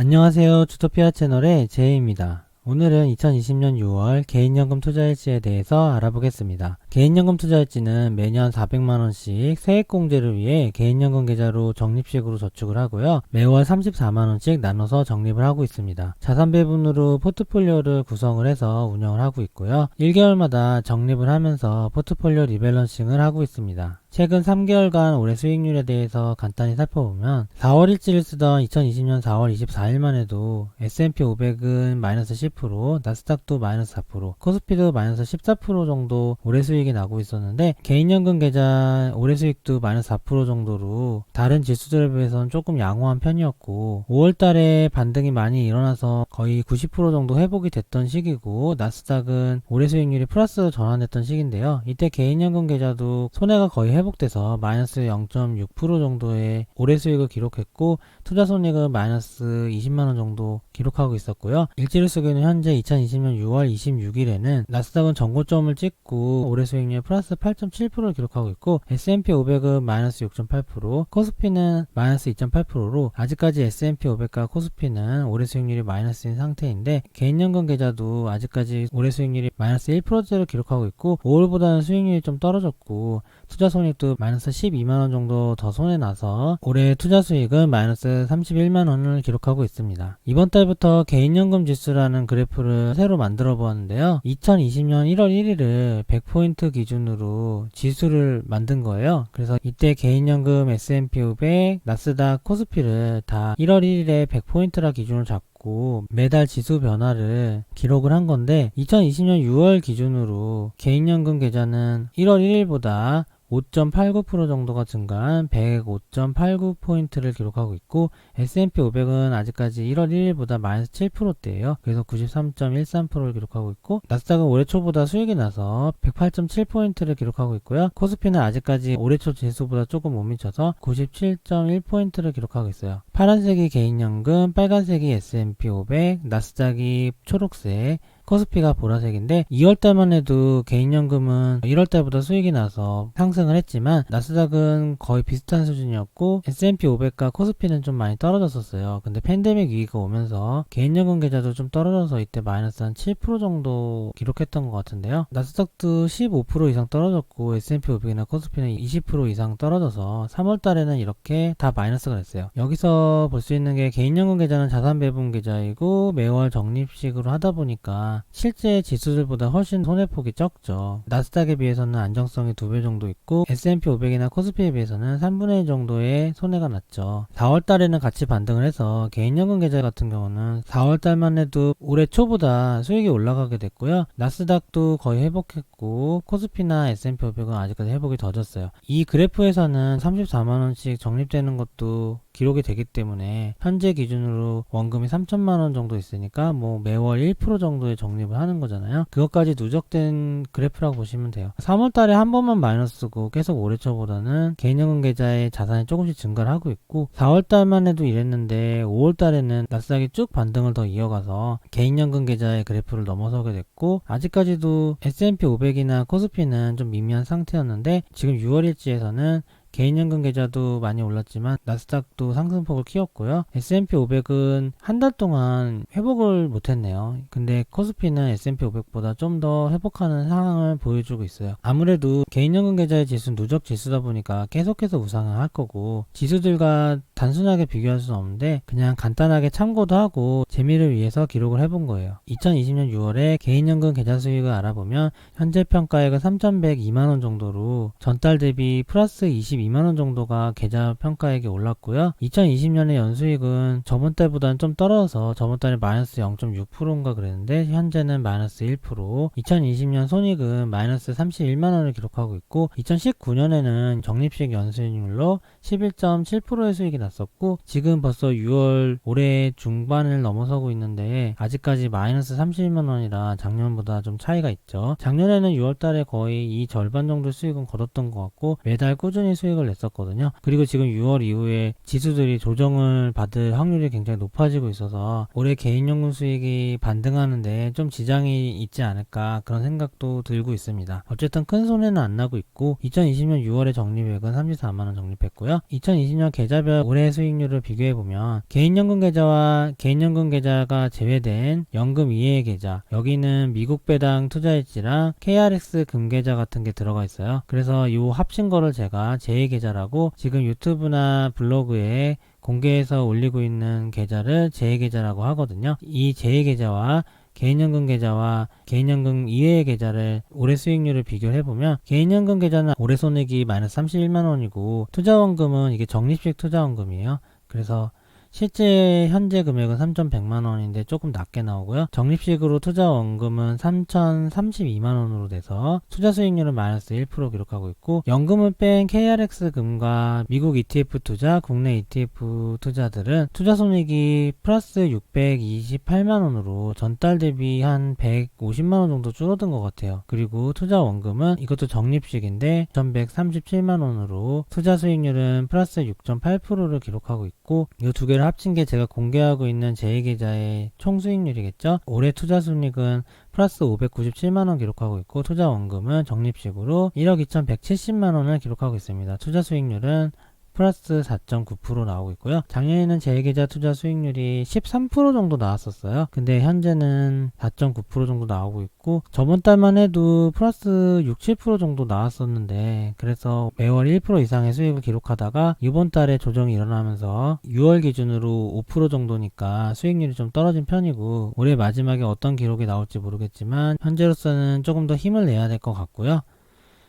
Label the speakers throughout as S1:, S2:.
S1: 안녕하세요. 주토피아 채널의 제이입니다. 오늘은 2020년 6월 개인연금 투자일지에 대해서 알아보겠습니다. 개인연금 투자일지는 매년 400만원씩 세액공제를 위해 개인연금 계좌로 적립식으로 저축을 하고요. 매월 34만원씩 나눠서 적립을 하고 있습니다. 자산배분으로 포트폴리오를 구성을 해서 운영을 하고 있고요. 1개월마다 적립을 하면서 포트폴리오 리밸런싱을 하고 있습니다. 최근 3개월간 올해 수익률에 대해서 간단히 살펴보면 4월 일지를 쓰던 2020년 4월 24일만 해도 S&P 500은 마이너스 10%, 나스닥도 마이너스 4%, 코스피도 마이너스 14% 정도 올해 수익이 나고 있었는데 개인연금 계좌 올해 수익도 마이너스 4% 정도로 다른 지수들에 비해서는 조금 양호한 편이었고 5월달에 반등이 많이 일어나서 거의 90% 정도 회복이 됐던 시기고 나스닥은 올해 수익률이 플러스로 전환했던 시기인데요. 이때 개인연금 계좌도 손해가 거의 회복돼서 마이너스 0.6% 정도의 올해 수익을 기록했고 투자 손익은 마이너스 20만원 정도 기록하고 있었고요. 일지를 쓰기는 현재 2020년 6월 26일에는 나스닥은 전고점을 찍고 올해 수익률 플러스 8.7%를 기록하고 있고 S&P 500은 마이너스 6.8%, 코스피는 마이너스 2.8%로 아직까지 S&P 500과 코스피는 올해 수익률이 마이너스인 상태인데 개인연금 계좌도 아직까지 올해 수익률이 마이너스 1%대를 기록하고 있고 5월보다는 수익률이 좀 떨어졌고 투자 손익도 마이너스 12만원 정도 더 손해나서 올해 투자 수익은 마이너스 31만원을 기록하고 있습니다. 이번 달부터 개인연금 지수라는 그래프를 새로 만들어 보았는데요. 2020년 1월 1일을 100포인트 기준으로 지수를 만든 거예요. 그래서 이때 개인연금 S&P 500, 나스닥, 코스피를 다 1월 1일에 100포인트라 기준으로 잡고 매달 지수 변화를 기록을 한 건데 2020년 6월 기준으로 개인연금 계좌는 1월 1일보다 5.89% 정도가 증가한 105.89포인트를 기록하고 있고 S&P 500은 아직까지 1월 1일보다 마이너스 7%대예요. 그래서 93.13%를 기록하고 있고 나스닥은 올해 초보다 수익이 나서 108.7포인트를 기록하고 있고요. 코스피는 아직까지 올해 초 지수보다 조금 못 미쳐서 97.1포인트를 기록하고 있어요. 파란색이 개인연금, 빨간색이 S&P 500, 나스닥이 초록색, 코스피가 보라색인데 2월달만 해도 개인연금은 1월달보다 수익이 나서 상승을 했지만 나스닥은 거의 비슷한 수준이었고 S&P 500과 코스피는 좀 많이 떨어졌었어요. 근데 팬데믹 위기가 오면서 개인연금 계좌도 좀 떨어져서 이때 마이너스 한 7% 정도 기록했던 것 같은데요. 나스닥도 15% 이상 떨어졌고 S&P 500이나 코스피는 20% 이상 떨어져서 3월달에는 이렇게 다 마이너스가 됐어요. 여기서 볼 수 있는 게 개인연금 계좌는 자산배분 계좌이고 매월 적립식으로 하다 보니까 실제 지수들보다 훨씬 손해폭이 적죠. 나스닥에 비해서는 안정성이 2배 정도 있고 S&P 500이나 코스피에 비해서는 3분의 1 정도의 손해가 났죠. 4월달에는 같이 반등을 해서 개인연금 계좌 같은 경우는 4월달만 해도 올해 초보다 수익이 올라가게 됐고요. 나스닥도 거의 회복했고 코스피나 S&P 500은 아직까지 회복이 더뎠어요. 이 그래프에서는 34만원씩 적립되는 것도 기록이 되기 때문에 현재 기준으로 원금이 3천만원 정도 있으니까 뭐 매월 1% 정도의 적립을 하는 거잖아요. 그것까지 누적된 그래프라고 보시면 돼요. 3월달에 한 번만 마이너스고 계속 올해 초보다는 개인연금 계좌의 자산이 조금씩 증가를 하고 있고 4월달만 해도 이랬는데 5월달에는 나스닥이 쭉 반등을 더 이어가서 개인연금 계좌의 그래프를 넘어서게 됐고 아직까지도 S&P 500이나 코스피는 좀 미미한 상태였는데 지금 6월 일지에서는 개인연금 계좌도 많이 올랐지만 나스닥도 상승폭을 키웠고요. S&P 500은 한 달 동안 회복을 못했네요. 근데 코스피는 S&P 500보다 좀 더 회복하는 상황을 보여주고 있어요. 아무래도 개인연금 계좌의 지수는 누적 지수다 보니까 계속해서 우상을 할 거고 지수들과 단순하게 비교할 수는 없는데 그냥 간단하게 참고도 하고 재미를 위해서 기록을 해본 거예요. 2020년 6월에 개인연금 계좌 수익을 알아보면 현재 평가액은 3,102만원 정도로 전달 대비 플러스 22만원 정도가 계좌 평가액이 올랐고요. 2020년의 연수익은 저번 달보다는 좀 떨어져서 저번 달에 마이너스 0.6%인가 그랬는데 현재는 마이너스 1%, 2020년 손익은 마이너스 31만원을 기록하고 있고 2019년에는 적립식 연수익률로 11.7%의 수익이 났었고 지금 벌써 6월 올해 중반을 넘어서고 있는데 아직까지 마이너스 31만원이라 작년보다 좀 차이가 있죠. 작년에는 6월달에 거의 이 절반 정도 수익은 거뒀던 것 같고 매달 꾸준히 수익을 수익을 냈었거든요. 그리고 지금 6월 이후에 지수들이 조정을 받을 확률이 굉장히 높아지고 있어서 올해 개인연금 수익이 반등하는데 좀 지장이 있지 않을까 그런 생각도 들고 있습니다. 어쨌든 큰 손해는 안 나고 있고 2020년 6월에 적립액은 34만원 적립했고요. 2020년 계좌별 올해 수익률을 비교해보면 개인연금 계좌와 개인연금 계좌가 제외된 연금 이외의 계좌, 여기는 미국 배당 투자일지랑 KRX 금계좌 같은 게 들어가 있어요. 그래서 이 합친 거를 제가 제2계좌라고 지금 유튜브나 블로그에 공개해서 올리고 있는 계좌를 제2계좌라고 하거든요. 이 제2계좌와 개인연금 계좌와 개인연금 이외의 계좌를 올해 수익률을 비교를 해보면 개인연금 계좌는 올해 손익이 마이너스 31만원이고 투자원금은 이게 적립식 투자원금이에요. 그래서 실제 현재 금액은 3,100만원인데 조금 낮게 나오고요. 적립식으로 투자 원금은 3,032만원으로 돼서 투자 수익률은 마이너스 1% 기록하고 있고, 연금을 뺀 KRX 금과 미국 ETF 투자, 국내 ETF 투자들은 투자 손익이 플러스 628만원으로 전달 대비 한 150만원 정도 줄어든 것 같아요. 그리고 투자 원금은 이것도 적립식인데 1,137만원으로 투자 수익률은 플러스 6.8%를 기록하고 있고, 이 두 개를 합친 게 제가 공개하고 있는 제2계좌의 총 수익률이겠죠. 올해 투자 수익은 플러스 597만원 기록하고 있고, 투자 원금은 적립식으로 1억 2170만원을 기록하고 있습니다. 투자 수익률은 플러스 4.9% 나오고 있고요. 작년에는 제2계좌 투자 수익률이 13% 정도 나왔었어요. 근데 현재는 4.9% 정도 나오고 있고, 저번 달만 해도 플러스 6, 7% 정도 나왔었는데, 그래서 매월 1% 이상의 수익을 기록하다가 이번 달에 조정이 일어나면서 6월 기준으로 5% 정도니까 수익률이 좀 떨어진 편이고, 올해 마지막에 어떤 기록이 나올지 모르겠지만 현재로서는 조금 더 힘을 내야 될 것 같고요.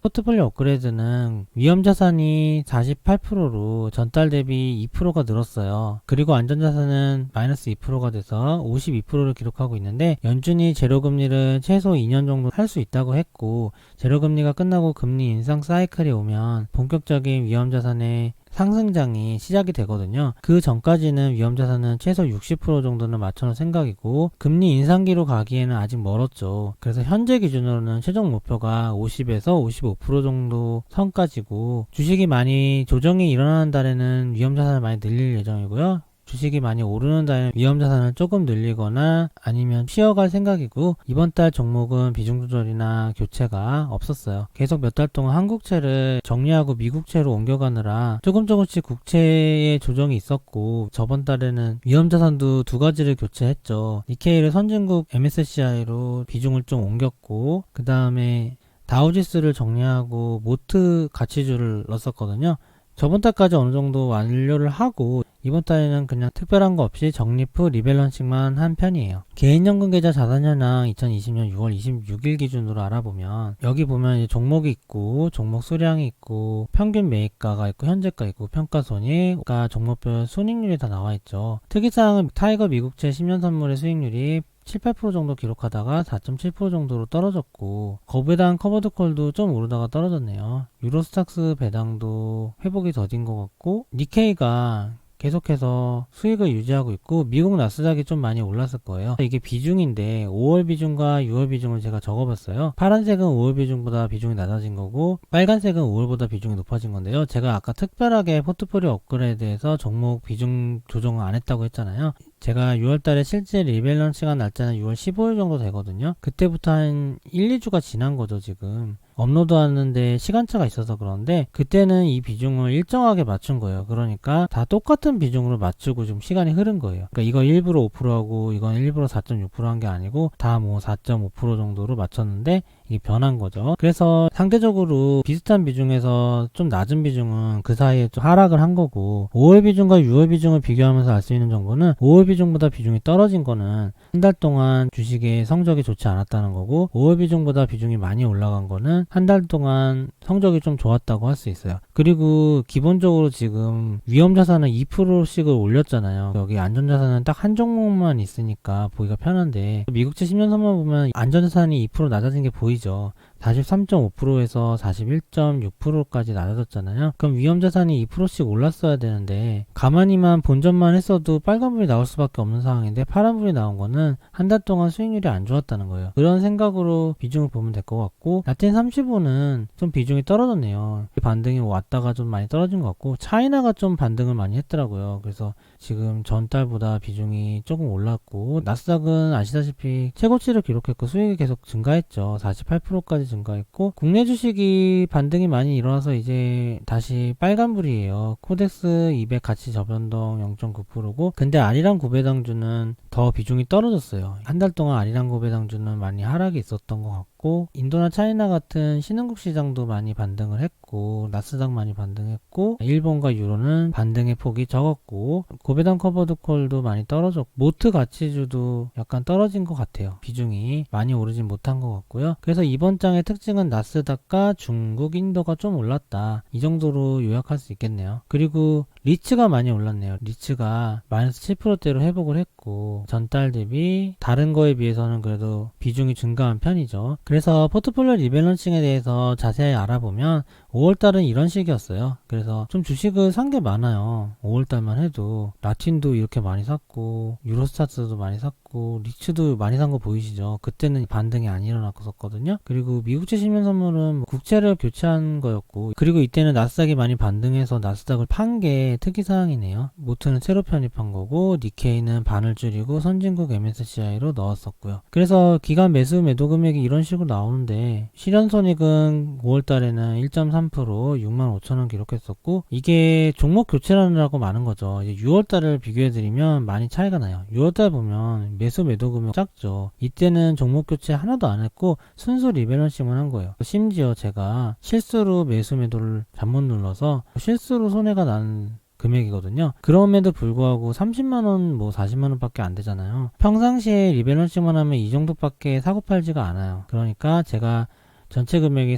S1: 포트폴리오 업그레이드는 위험자산이 48%로 전달 대비 2%가 늘었어요. 그리고 안전자산은 마이너스 2%가 돼서 52%를 기록하고 있는데, 연준이 제로금리를 최소 2년 정도 할 수 있다고 했고, 제로금리가 끝나고 금리 인상 사이클이 오면 본격적인 위험자산의 상승장이 시작이 되거든요. 그 전까지는 위험자산은 최소 60% 정도는 맞춰놓을 생각이고, 금리 인상기로 가기에는 아직 멀었죠. 그래서 현재 기준으로는 최종 목표가 50에서 55% 정도 선까지고, 주식이 많이 조정이 일어나는 달에는 위험자산을 많이 늘릴 예정이고요. 주식이 많이 오르는 달에 위험자산을 조금 늘리거나 아니면 쉬어갈 생각이고, 이번 달 종목은 비중 조절이나 교체가 없었어요. 계속 몇 달 동안 한국채를 정리하고 미국채로 옮겨가느라 조금씩 국채의 조정이 있었고, 저번 달에는 위험자산도 두 가지를 교체했죠. 니케이를 선진국 MSCI로 비중을 좀 옮겼고, 그 다음에 다우지수를 정리하고 모트 가치주를 넣었었거든요. 저번 달까지 어느 정도 완료를 하고, 이번 달에는 그냥 특별한 거 없이 적립 후 리밸런싱만 한 편이에요. 개인연금 계좌 자산현황 2020년 6월 26일 기준으로 알아보면, 여기 보면 이제 종목이 있고 종목 수량이 있고 평균 매입가가 있고 현재가 있고 평가손익가, 종목별 손익률이 다 나와 있죠. 특이사항은 타이거 미국채 10년 선물의 수익률이 7, 8% 정도 기록하다가 4.7% 정도로 떨어졌고, 거배당 커버드콜도 좀 오르다가 떨어졌네요. 유로스탁스 배당도 회복이 더딘 것 같고, 니케이가 계속해서 수익을 유지하고 있고, 미국 나스닥이 좀 많이 올랐을 거예요. 이게 비중인데 5월 비중과 6월 비중을 제가 적어봤어요. 파란색은 5월 비중보다 비중이 낮아진 거고, 빨간색은 5월보다 비중이 높아진 건데요. 제가 아까 특별하게 포트폴리오 업그레이드에서 종목 비중 조정을 안 했다고 했잖아요. 제가 6월달에 실제 리밸런싱한 날짜는 6월 15일 정도 되거든요. 그때부터 한 1, 2주가 지난 거죠. 지금 업로드 하는데 시간차가 있어서 그런데, 그때는 이 비중을 일정하게 맞춘 거예요. 그러니까 다 똑같은 비중으로 맞추고 좀 시간이 흐른 거예요. 그러니까 이거 일부러 5%하고 이건 일부러 4.6% 한 게 아니고 다 뭐 4.5% 정도로 맞췄는데 이게 변한 거죠. 그래서 상대적으로 비슷한 비중에서 좀 낮은 비중은 그 사이에 좀 하락을 한 거고, 5월 비중과 6월 비중을 비교하면서 알 수 있는 정보는 5월 비중보다 비중이 떨어진 거는 한 달 동안 주식의 성적이 좋지 않았다는 거고, 5월 비중보다 비중이 많이 올라간 거는 한 달 동안 성적이 좀 좋았다고 할 수 있어요. 그리고 기본적으로 지금 위험자산은 2%씩을 올렸잖아요. 여기 안전자산은 딱 한 종목만 있으니까 보기가 편한데, 미국채 10년 선만 보면 안전자산이 2% 낮아진 게 보이죠. 43.5%에서 41.6%까지 낮아졌잖아요. 그럼 위험자산이 2%씩 올랐어야 되는데 가만히만 본전만 했어도 빨간불이 나올 수밖에 없는 상황인데 파란불이 나온 거는 한 달 동안 수익률이 안 좋았다는 거예요. 그런 생각으로 비중을 보면 될 것 같고, 라틴 35는 좀 비중이 떨어졌네요. 반등이 왔다가 좀 많이 떨어진 것 같고, 차이나가 좀 반등을 많이 했더라고요. 그래서 지금 전달보다 비중이 조금 올랐고, 나스닥은 아시다시피 최고치를 기록했고 수익이 계속 증가했죠. 48%까지 증가했고, 국내 주식이 반등이 많이 일어나서 이제 다시 빨간불이에요. 코덱스 200 가치 저변동 0.9%고, 근데 아리랑 고배당주는 더 비중이 떨어졌어요. 한 달 동안 아리랑 고배당주는 많이 하락이 있었던 것 같고, 인도나 차이나 같은 신흥국 시장도 많이 반등을 했고, 나스닥 많이 반등했고, 일본과 유로는 반등의 폭이 적었고, 고배당 커버드콜도 많이 떨어졌고, 모트 가치주도 약간 떨어진 것 같아요. 비중이 많이 오르진 못한 것 같고요. 그래서 이번 장의 특징은 나스닥과 중국, 인도가 좀 올랐다, 이 정도로 요약할 수 있겠네요. 그리고 리츠가 많이 올랐네요. 리츠가 마이너스 7%대로 회복을 했고, 전달 대비 다른 거에 비해서는 그래도 비중이 증가한 편이죠. 그래서 포트폴리오 리밸런싱에 대해서 자세히 알아보면 5월달은 이런 식이었어요. 그래서 좀 주식을 산 게 많아요. 5월달만 해도 라틴도 이렇게 많이 샀고, 유로스타트도 많이 샀고, 리츠도 많이 산 거 보이시죠? 그때는 반등이 안 일어났었거든요. 그리고 미국채 10년 선물은 국채를 교체한 거였고, 그리고 이때는 나스닥이 많이 반등해서 나스닥을 판 게 특이사항이네요. 모트는 새로 편입한 거고, 니케이는 반을 줄이고 선진국 MSCI로 넣었었고요. 그래서 기간 매수 매도 금액이 이런 식으로 나오는데, 실현손익은 5월달에는 1.3% 65,000원 기록했었고, 이게 종목 교체라느라고 많은 거죠. 이제 6월달을 비교해드리면 많이 차이가 나요. 6월달 보면 매수 매도 금액 작죠. 이때는 종목 교체 하나도 안 했고 순수 리밸런싱만 한 거예요. 심지어 제가 실수로 매수 매도를 잘못 눌러서 실수로 손해가 난 금액이거든요. 그럼에도 불구하고 30만원, 40만원 밖에 안 되잖아요. 평상시에 리밸런싱만 하면 이 정도밖에 사고 팔지가 않아요. 그러니까 제가 전체 금액이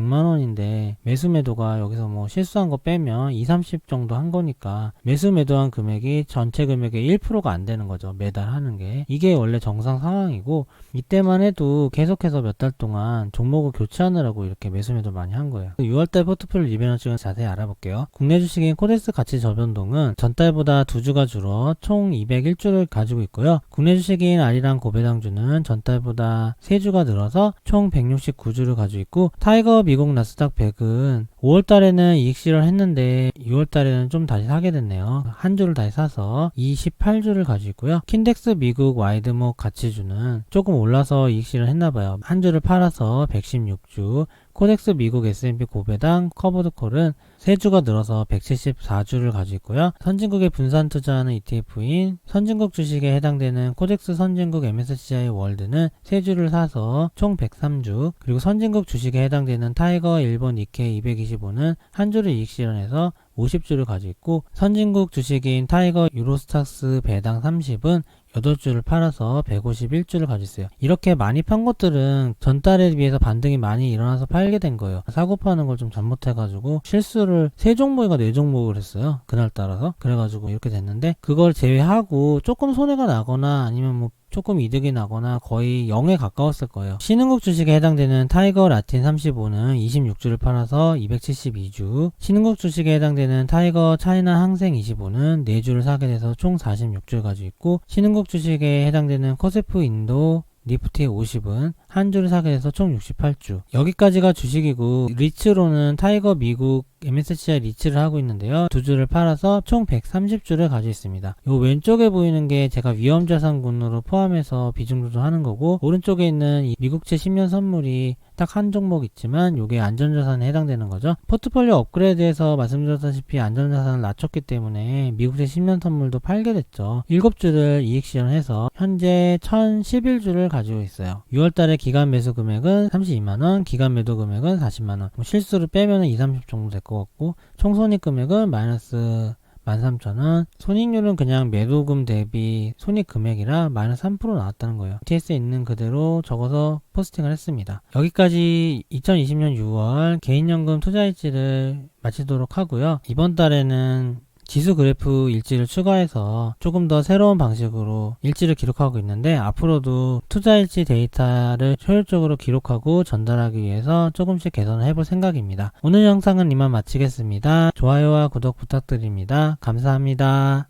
S1: 3,100만원인데 매수 매도가 여기서 실수한 거 빼면 20, 30 정도 한 거니까 매수 매도한 금액이 전체 금액의 1%가 안 되는 거죠. 매달 하는 게. 이게 원래 정상 상황이고, 이때만 해도 계속해서 몇 달 동안 종목을 교체하느라고 이렇게 매수 매도 많이 한 거예요. 6월달 포트폴리오 리밸런싱을 자세히 알아볼게요. 국내 주식인 코덱스 가치 저변동은 전달보다 2주가 줄어 총 201주를 가지고 있고요. 국내 주식인 아리랑 고배당주는 전달보다 3주가 늘어서 총 169주를 가지고 있고, 타이거 미국 나스닥 100은 5월달에는 이익 실현했는데 6월달에는 좀 다시 사게 됐네요. 한 주를 다시 사서 28주를 가지고 있고요. 킨덱스 미국 와이드목 가치주는 조금 올라서 이익 실현했나봐요. 한 주를 팔아서 116주, 코덱스 미국 S&P 고배당 커버드콜은 3주가 늘어서 174주를 가지고 있고요. 선진국에 분산 투자하는 ETF인 선진국 주식에 해당되는 코덱스 선진국 MSCI 월드는 3주를 사서 총 103주, 그리고 선진국 주식에 해당되는 타이거 일본 니케이 225는 한 주를 이익 실현해서 50주를 가지고 있고, 선진국 주식인 타이거 유로스탁스 배당 30은 8주를 팔아서 151주를 가지고 있어요. 이렇게 많이 판 것들은 전달에 비해서 반등이 많이 일어나서 팔게 된 거예요. 사고 파는 걸 좀 잘못해가지고 실수를 3종목인가 4종목을 했어요. 그날 따라서. 그래가지고 이렇게 됐는데, 그걸 제외하고 조금 손해가 나거나 아니면 조금 이득이 나거나 거의 0에 가까웠을 거예요. 신흥국 주식에 해당되는 타이거 라틴 35는 26주를 팔아서 272주, 신흥국 주식에 해당되는 타이거 차이나 항생 25는 4주를 사게 돼서 총 46주를 가지고 있고, 신흥국 주식에 해당되는 코세프 인도 니프티 50은 한 주를 사게 돼서 총 68주. 여기까지가 주식이고, 리츠로는 타이거 미국 MSCI 리츠를 하고 있는데요. 2주를 팔아서 총 130주를 가지고 있습니다. 요 왼쪽에 보이는 게 제가 위험자산군으로 포함해서 비중 조절하는 거고, 오른쪽에 있는 이 미국채 10년 선물이 딱 한 종목 있지만 요게 안전자산에 해당되는 거죠. 포트폴리오 업그레이드에서 말씀드렸다시피 안전자산을 낮췄기 때문에 미국채 10년 선물도 팔게 됐죠. 7주를 이익 실현해서 현재 1011주를 가지고 있어요. 6월달에 기간 매수 금액은 32만원, 기간 매도 금액은 40만원. 실수를 빼면 20, 30 정도 될 것 같고, 총 손익 금액은 마이너스 13,000원. 손익률은 그냥 매도금 대비 손익 금액이라 마이너스 3% 나왔다는 거예요. TS에 있는 그대로 적어서 포스팅을 했습니다. 여기까지 2020년 6월 개인연금 투자일지를 마치도록 하고요. 이번 달에는 지수 그래프 일지를 추가해서 조금 더 새로운 방식으로 일지를 기록하고 있는데, 앞으로도 투자 일지 데이터를 효율적으로 기록하고 전달하기 위해서 조금씩 개선을 해볼 생각입니다. 오늘 영상은 이만 마치겠습니다. 좋아요와 구독 부탁드립니다. 감사합니다.